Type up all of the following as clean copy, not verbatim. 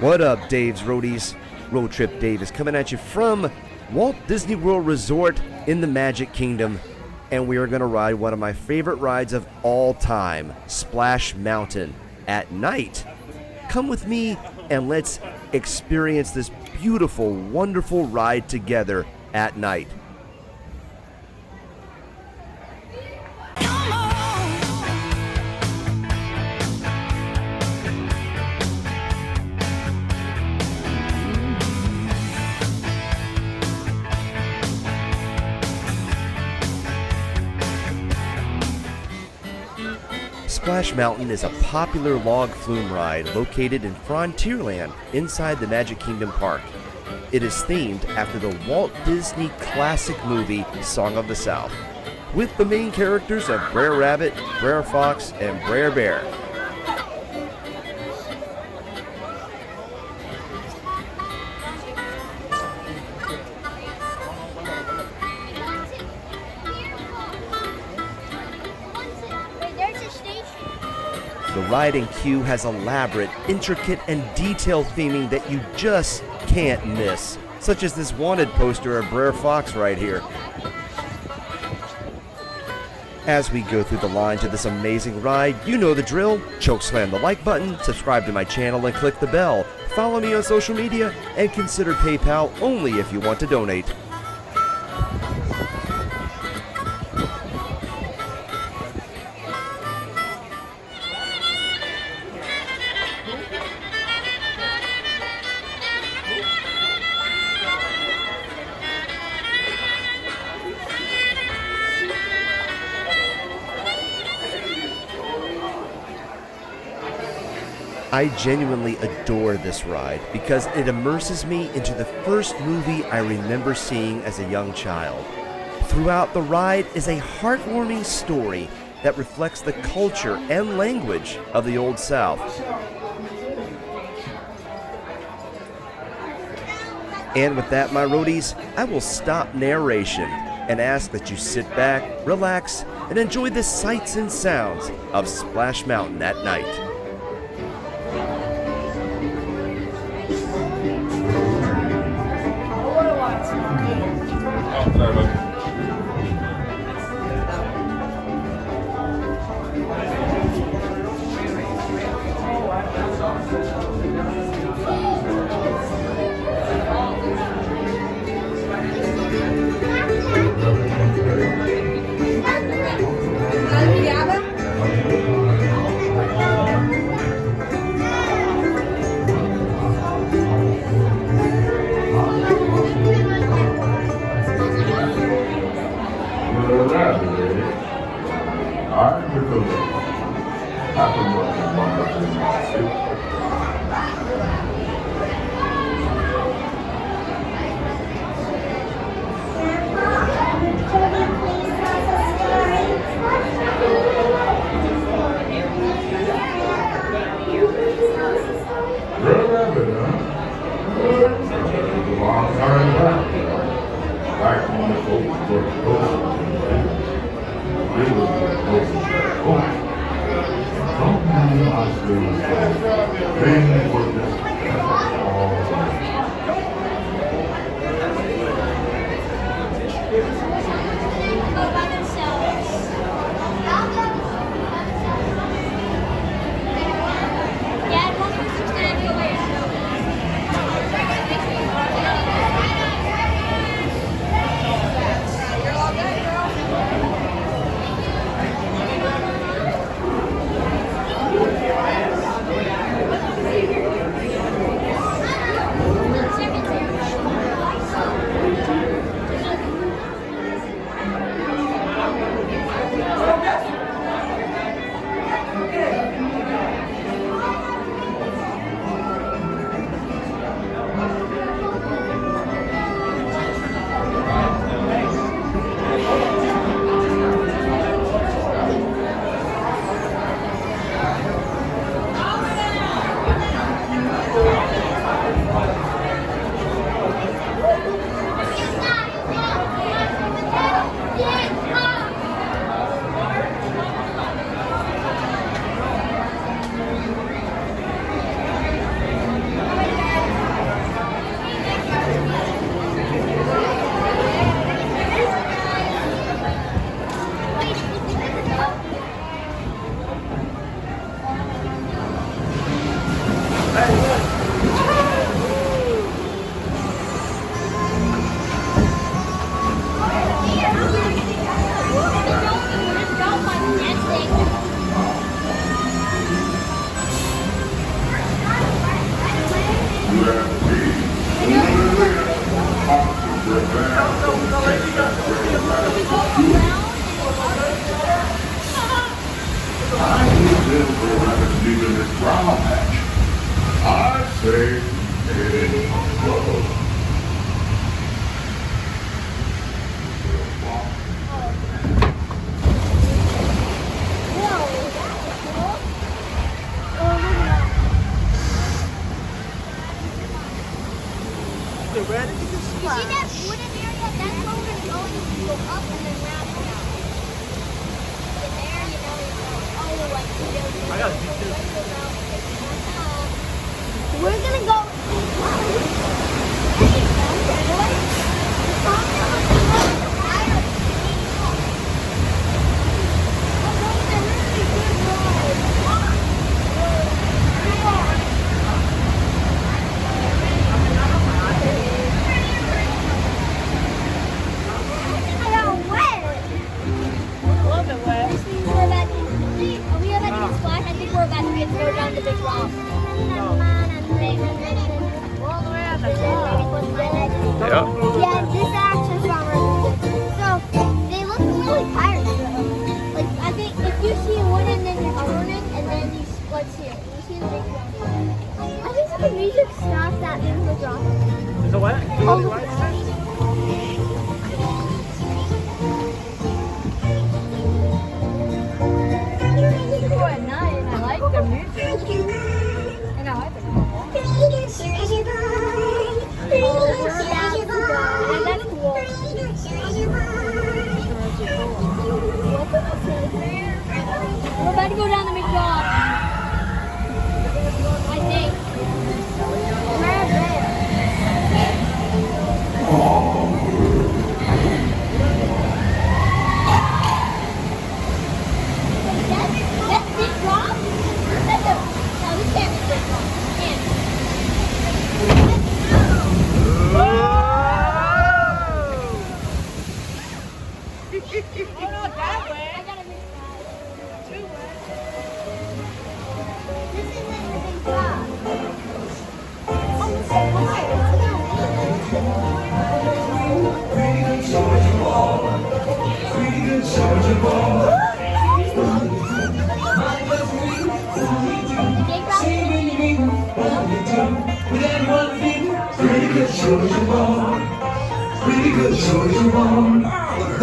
What up, Dave's Roadies? Road Trip Dave is coming at you from Walt Disney World Resort in the Magic Kingdom, and we are going to ride one of my favorite rides of all time, Splash Mountain, at night. Come with me and let's experience this beautiful, wonderful ride together at night. Splash Mountain is a popular log flume ride located in Frontierland inside the Magic Kingdom Park. It is themed after the Walt Disney classic movie Song of the South, with the main characters of Brer Rabbit, Brer Fox, and Brer Bear. The ride and queue has elaborate, intricate, and detailed theming that you just can't miss, such as this wanted poster of Brer Fox right here. As we go through the line to this amazing ride, you know the drill. Chokeslam the like button, subscribe to my channel, and click the bell. Follow me on social media, and consider PayPal only if you want to donate. I genuinely adore this ride because it immerses me into the first movie I remember seeing as a young child. Throughout the ride is a heartwarming story that reflects the culture and language of the Old South. And with that, my roadies, I will stop narration and ask that you sit back, relax, and enjoy the sights and sounds of Splash Mountain at night.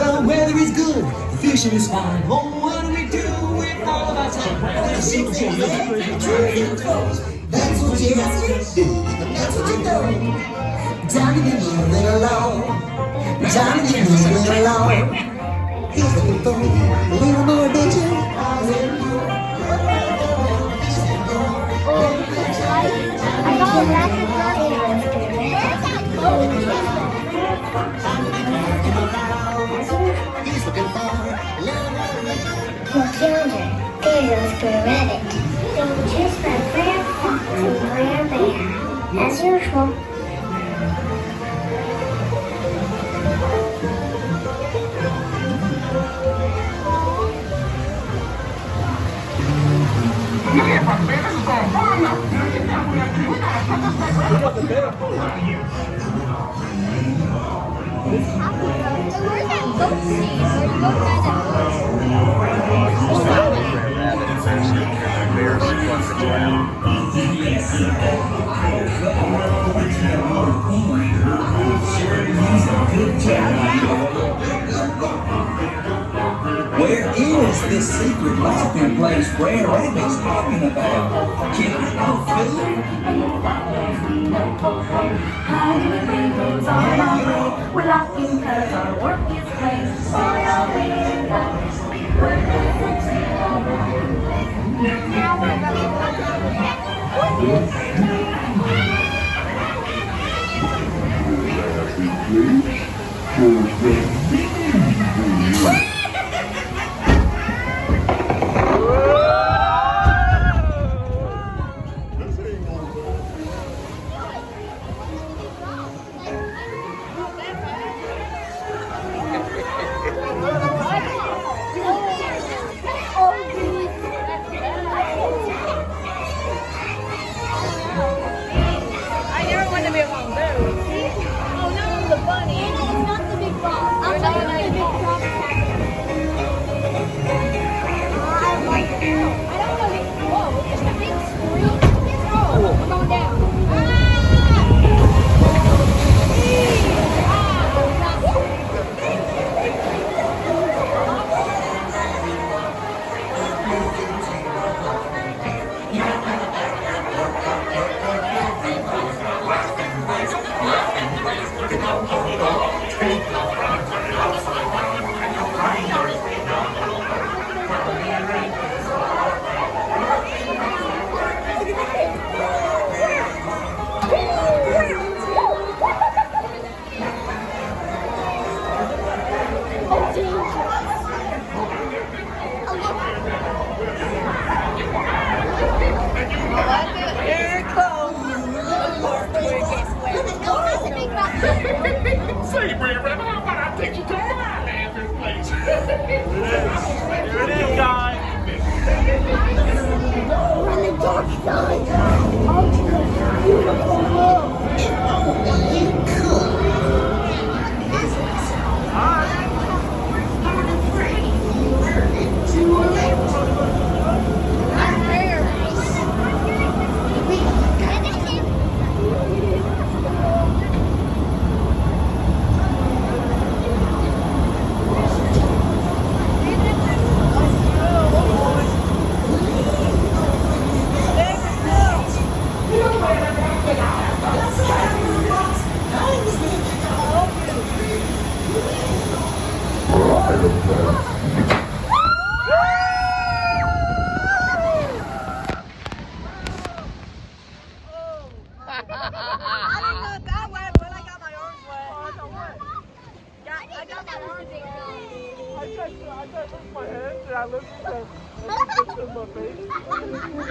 The weather is good, the fishing is fine. Oh, what do we do with all of our time? That's what you have to do. That's what you do. Time to get moving along. Time to get moving along. He's looking for a little more adventure. I got a rapid birthday. Where's that coat? He's looking for a little more adventure. Look yonder, there's good rabbit. So just for Rare Fox and Rare Bear, as usual. Where's that goat scene? Where you go by that Where is this secret laughing place Rare Rabbit's talking about? Can I go We're laughing because our work is great. So y'all waiting up. funny. It's not the big ball. I'll tell you the big ball. I don't know. Whoa, it's the big screen. Oh, we're going down. Say, Brandon, how about I take you to my landing place? Here it is, guys. On the dark side of the beautiful world. You could.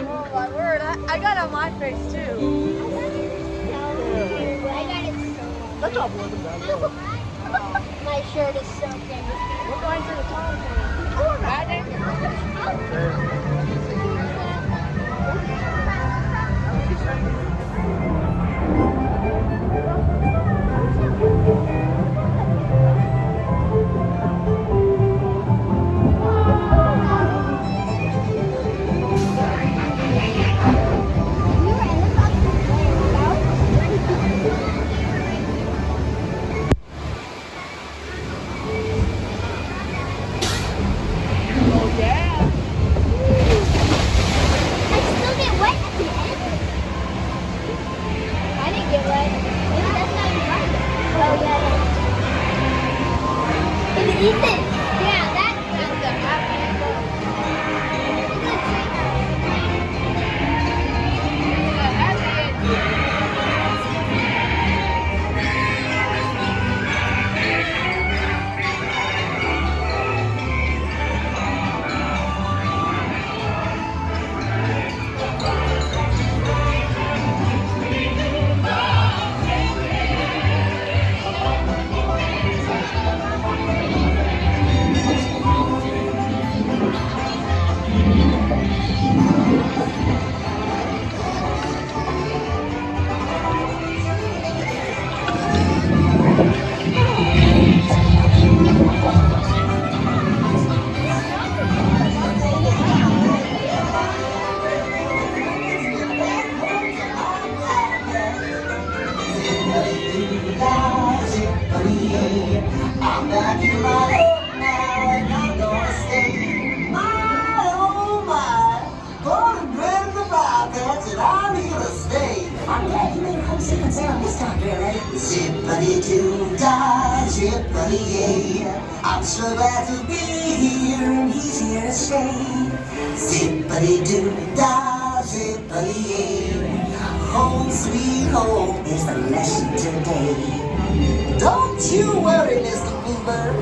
Oh my word, I got on my face too. I got it so That's not more than that, though. My shirt is so big. We're going to the tunnel. Zippity-doo-dah, zippity-yay. I'm so glad to be here and he's here to stay. Zippity-doo-dah, zippity-yay. Home sweet home is the lesson today. Don't you worry, Mr. Bluebird.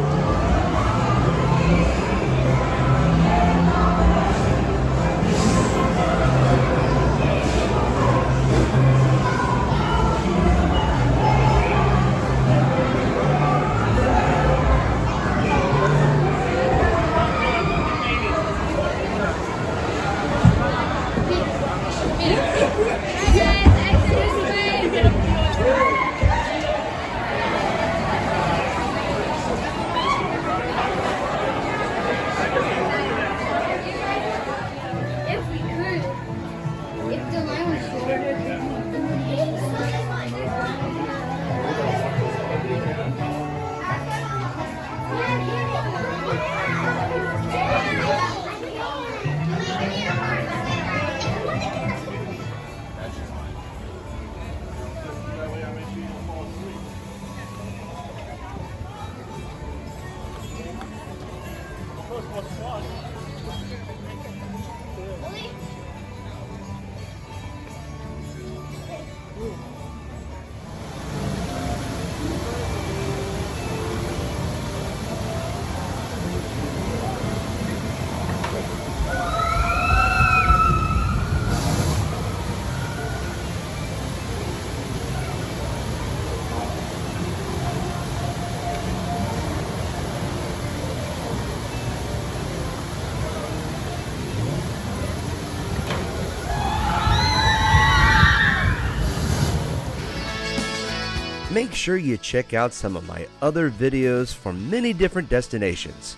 make sure you check out some of my other videos from many different destinations.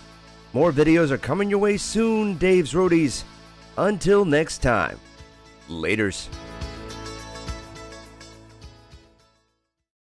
More videos are coming your way soon, Dave's Roadies. Until next time, laters.